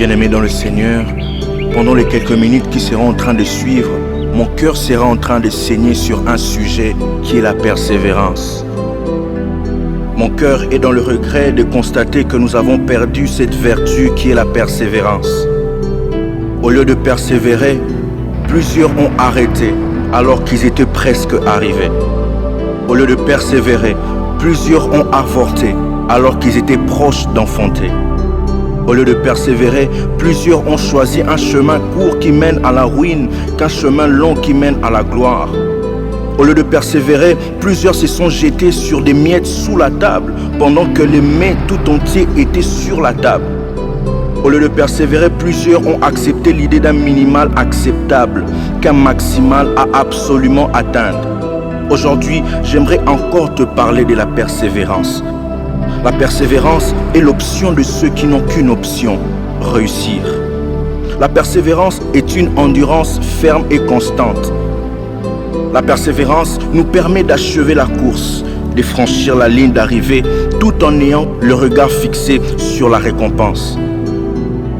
Bien-aimé dans le Seigneur, pendant les quelques minutes qui seront en train de suivre, mon cœur sera en train de saigner sur un sujet qui est la persévérance. Mon cœur est dans le regret de constater que nous avons perdu cette vertu qui est la persévérance. Au lieu de persévérer, plusieurs ont arrêté alors qu'ils étaient presque arrivés. Au lieu de persévérer, plusieurs ont avorté alors qu'ils étaient proches d'enfanter. Au lieu de persévérer, plusieurs ont choisi un chemin court qui mène à la ruine qu'un chemin long qui mène à la gloire. Au lieu de persévérer, plusieurs se sont jetés sur des miettes sous la table pendant que les mets tout entiers étaient sur la table. Au lieu de persévérer, plusieurs ont accepté l'idée d'un minimal acceptable qu'un maximal a absolument atteindre. Aujourd'hui, j'aimerais encore te parler de la persévérance. La persévérance est l'option de ceux qui n'ont qu'une option, réussir. La persévérance est une endurance ferme et constante. La persévérance nous permet d'achever la course, de franchir la ligne d'arrivée tout en ayant le regard fixé sur la récompense.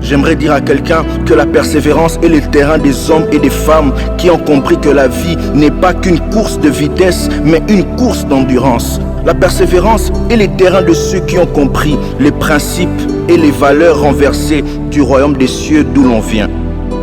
J'aimerais dire à quelqu'un que la persévérance est le terrain des hommes et des femmes qui ont compris que la vie n'est pas qu'une course de vitesse, mais une course d'endurance. La persévérance est le terrain de ceux qui ont compris les principes et les valeurs renversées du royaume des cieux d'où l'on vient.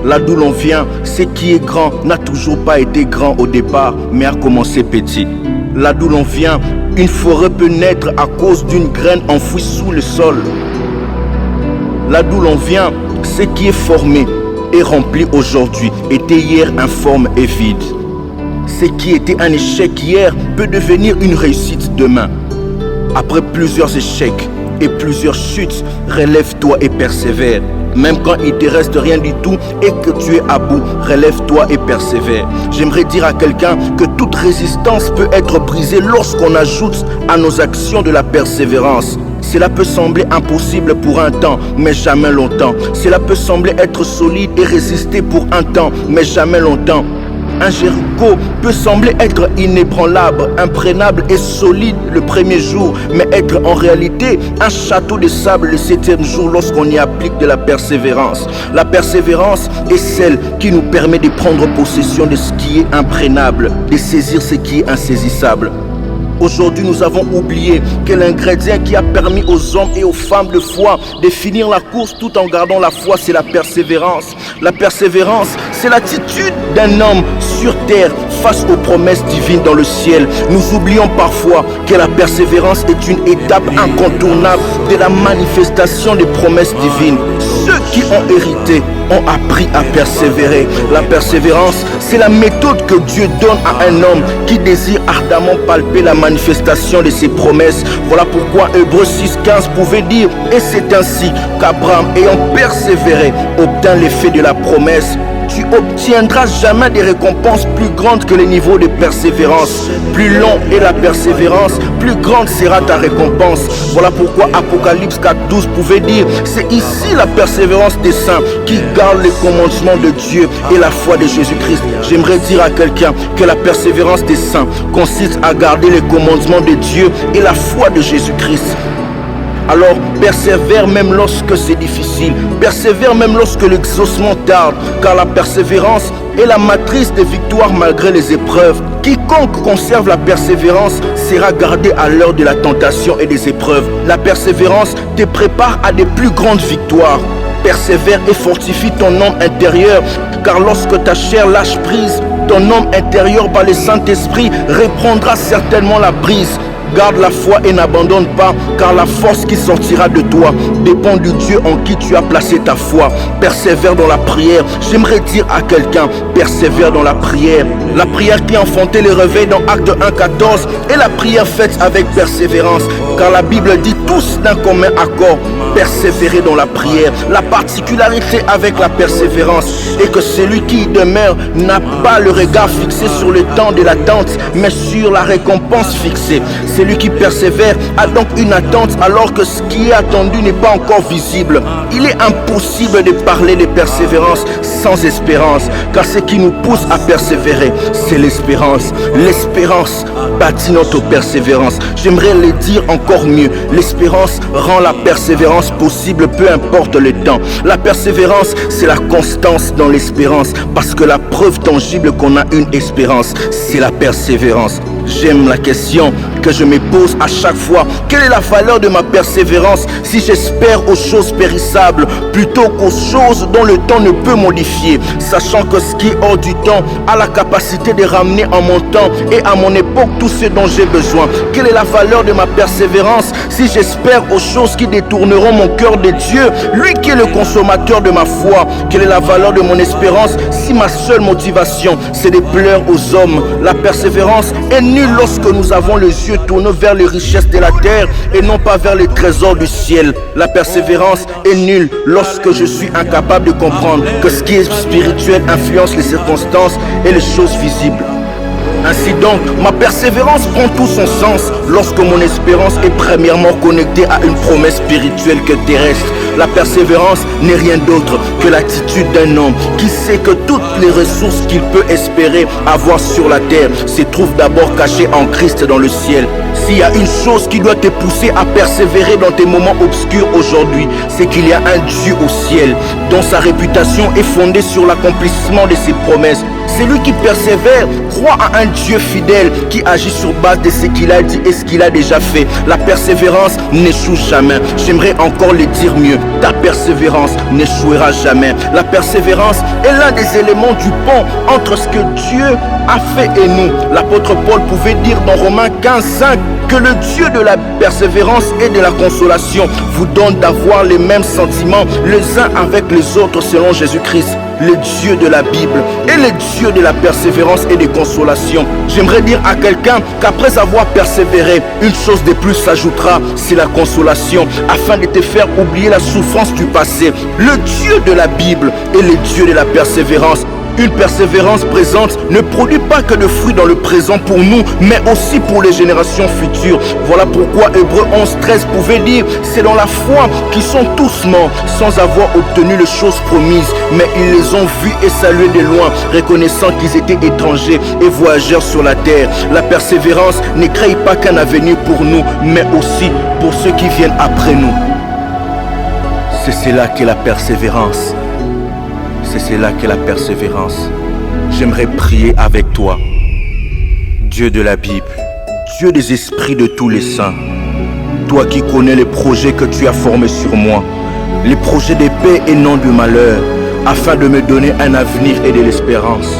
Là d'où l'on vient, ce qui est grand n'a toujours pas été grand au départ, mais a commencé petit. Là d'où l'on vient, une forêt peut naître à cause d'une graine enfouie sous le sol. Là d'où l'on vient, ce qui est formé et rempli aujourd'hui était hier informe et vide. Ce qui était un échec hier peut devenir une réussite demain. Après plusieurs échecs et plusieurs chutes, relève-toi et persévère. Même quand il ne te reste rien du tout et que tu es à bout, relève-toi et persévère. J'aimerais dire à quelqu'un que toute résistance peut être brisée lorsqu'on ajoute à nos actions de la persévérance. Cela peut sembler impossible pour un temps, mais jamais longtemps. Cela peut sembler être solide et résister pour un temps, mais jamais longtemps. Un Jéricho peut sembler être inébranlable, imprégnable et solide le premier jour, mais être en réalité un château de sable le 7e jour lorsqu'on y applique de la persévérance. La persévérance est celle qui nous permet de prendre possession de ce qui est imprégnable, de saisir ce qui est insaisissable. Aujourd'hui, nous avons oublié que l'ingrédient qui a permis aux hommes et aux femmes de foi de finir la course tout en gardant la foi, c'est la persévérance. La persévérance, c'est l'attitude d'un homme sur terre face aux promesses divines dans le ciel. Nous oublions parfois que la persévérance est une étape incontournable de la manifestation des promesses divines. Ceux qui ont hérité ont appris à persévérer. La persévérance, c'est la méthode que Dieu donne à un homme qui désire ardemment palper la manifestation de ses promesses. Voilà pourquoi Hébreux 6,15 pouvait dire: et c'est ainsi qu'Abraham, ayant persévéré, obtint l'effet de la promesse. Tu obtiendras jamais des récompenses plus grandes que les niveaux de persévérance. Plus long est la persévérance, plus grande sera ta récompense. Voilà pourquoi Apocalypse 4,12 pouvait dire: c'est ici la persévérance des saints qui gardent les commandements de Dieu et la foi de Jésus-Christ. J'aimerais dire à quelqu'un que la persévérance des saints consiste à garder les commandements de Dieu et la foi de Jésus-Christ. Alors persévère même lorsque c'est difficile, persévère même lorsque l'exaucement tarde, car la persévérance est la matrice des victoires malgré les épreuves. Quiconque conserve la persévérance sera gardé à l'heure de la tentation et des épreuves. La persévérance te prépare à de plus grandes victoires. Persévère et fortifie ton homme intérieur, car lorsque ta chair lâche prise, ton homme intérieur par le Saint-Esprit reprendra certainement la prise. Garde la foi et n'abandonne pas, car la force qui sortira de toi dépend du Dieu en qui tu as placé ta foi. Persévère dans la prière. J'aimerais dire à quelqu'un: persévère dans la prière. La prière qui enfantait le réveil dans Acte 1,14 est la prière faite avec persévérance, car la Bible dit tous d'un commun accord: persévérer dans la prière. La particularité avec la persévérance est que celui qui y demeure n'a pas le regard fixé sur le temps de l'attente, mais sur la récompense fixée. Celui qui persévère a donc une attente alors que ce qui est attendu n'est pas encore visible. Il est impossible de parler de persévérance sans espérance, car ce qui nous pousse à persévérer, c'est l'espérance. L'espérance bâtit notre persévérance. J'aimerais le dire encore encore mieux. L'espérance rend la persévérance possible, peu importe le temps. La persévérance, c'est la constance dans l'espérance, parce que la preuve tangible qu'on a une espérance, c'est la persévérance. J'aime la question que je me pose à chaque fois. Quelle est la valeur de ma persévérance si j'espère aux choses périssables plutôt qu'aux choses dont le temps ne peut modifier, sachant que ce qui est hors du temps a la capacité de ramener en mon temps et à mon époque tout ce dont j'ai besoin. Quelle est la valeur de ma persévérance si j'espère aux choses qui détourneront mon cœur de Dieu, lui qui est le consommateur de ma foi? Quelle est la valeur de mon espérance si ma seule motivation c'est de plaire aux hommes? La persévérance est nulle lorsque nous avons les yeux tournés vers les richesses de la terre et non pas vers les trésors du ciel. La persévérance est nulle lorsque je suis incapable de comprendre que ce qui est spirituel influence les circonstances et les choses visibles. Ainsi donc, ma persévérance prend tout son sens lorsque mon espérance est premièrement connectée à une promesse spirituelle que terrestre. La persévérance n'est rien d'autre que l'attitude d'un homme qui sait que toutes les ressources qu'il peut espérer avoir sur la terre se trouvent d'abord cachées en Christ dans le ciel. S'il y a une chose qui doit te pousser à persévérer dans tes moments obscurs aujourd'hui, c'est qu'il y a un Dieu au ciel dont sa réputation est fondée sur l'accomplissement de ses promesses. Celui qui persévère croit à un Dieu fidèle qui agit sur base de ce qu'il a dit et ce qu'il a déjà fait. La persévérance n'échoue jamais. J'aimerais encore le dire mieux. Ta persévérance n'échouera jamais. La persévérance est l'un des éléments du pont entre ce que Dieu a fait et nous. L'apôtre Paul pouvait dire dans Romains 15:5 que le Dieu de la persévérance et de la consolation vous donne d'avoir les mêmes sentiments les uns avec les autres selon Jésus-Christ. Le Dieu de la Bible et le Dieu de la persévérance et de consolation. J'aimerais dire à quelqu'un qu'après avoir persévéré, une chose de plus s'ajoutera, c'est la consolation, afin de te faire oublier la souffrance du passé. Le Dieu de la Bible et le Dieu de la persévérance. Une persévérance présente ne produit pas que de fruits dans le présent pour nous, mais aussi pour les générations futures. Voilà pourquoi Hébreux 11:13 pouvait dire: c'est dans la foi qu'ils sont tous morts sans avoir obtenu les choses promises, mais ils les ont vus et salués de loin, reconnaissant qu'ils étaient étrangers et voyageurs sur la terre. La persévérance ne crée pas qu'un avenir pour nous, mais aussi pour ceux qui viennent après nous. C'est cela qu'est la persévérance. C'est cela qu'est la persévérance. J'aimerais prier avec toi. Dieu de la Bible, Dieu des esprits de tous les saints, toi qui connais les projets que tu as formés sur moi, les projets de paix et non de malheur, afin de me donner un avenir et de l'espérance.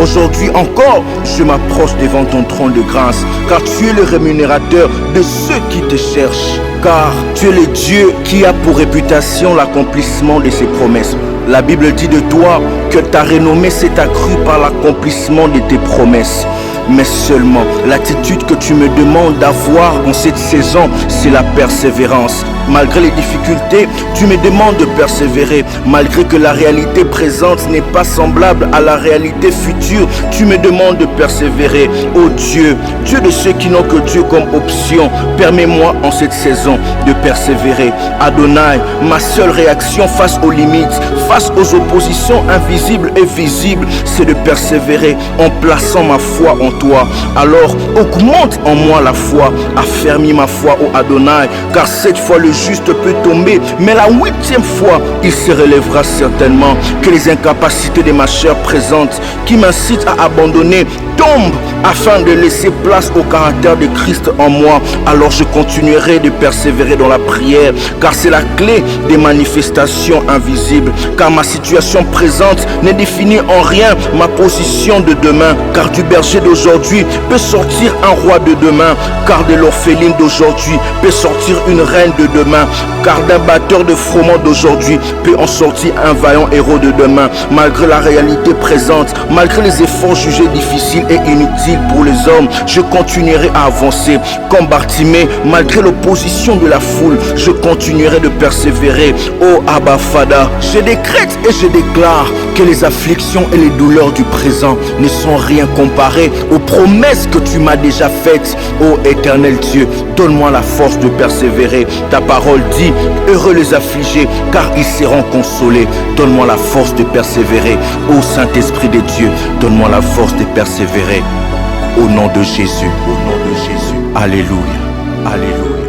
Aujourd'hui encore, je m'approche devant ton trône de grâce, car tu es le rémunérateur de ceux qui te cherchent, car tu es le Dieu qui a pour réputation l'accomplissement de ses promesses. La Bible dit de toi que ta renommée s'est accrue par l'accomplissement de tes promesses. Mais seulement l'attitude que tu me demandes d'avoir en cette saison, c'est la persévérance. Malgré les difficultés, tu me demandes de persévérer. Malgré que la réalité présente n'est pas semblable à la réalité future, tu me demandes de persévérer. Oh Dieu, Dieu de ceux qui n'ont que Dieu comme option, permets-moi en cette saison de persévérer. Adonai, ma seule réaction face aux limites, face aux oppositions invisibles et visibles, c'est de persévérer en plaçant ma foi en toi. Alors augmente en moi la foi, affermis ma foi au Adonai, car cette fois le juste peut tomber, mais la 8e fois il se relèvera certainement. Que les incapacités de ma chair présente qui m'incitent à abandonner tombent afin de laisser place au caractère de Christ en moi. Alors je continuerai de persévérer dans la prière, car c'est la clé des manifestations invisibles. Car ma situation présente ne définit en rien ma position de demain, car du berger d'aujourd'hui peut sortir un roi de demain, car de l'orpheline d'aujourd'hui peut sortir une reine de demain, car d'un batteur de froment d'aujourd'hui peut en sortir un vaillant héros de demain. Malgré la réalité présente, malgré les efforts jugés difficiles et inutiles pour les hommes, je continuerai à avancer. Comme Bartimée, malgré l'opposition de la foule, je continuerai de persévérer. Oh Abba Fada, je décrète et je déclare que les afflictions et les douleurs du présent ne sont rien comparées aux promesses que tu m'as déjà faites. Oh éternel Dieu, donne-moi la force de persévérer. Ta parole dit: heureux les affligés, car ils seront consolés. Donne-moi la force de persévérer. Ô Saint-Esprit de Dieu, donne-moi la force de persévérer. Au nom de Jésus, au nom de Jésus. Alléluia, alléluia.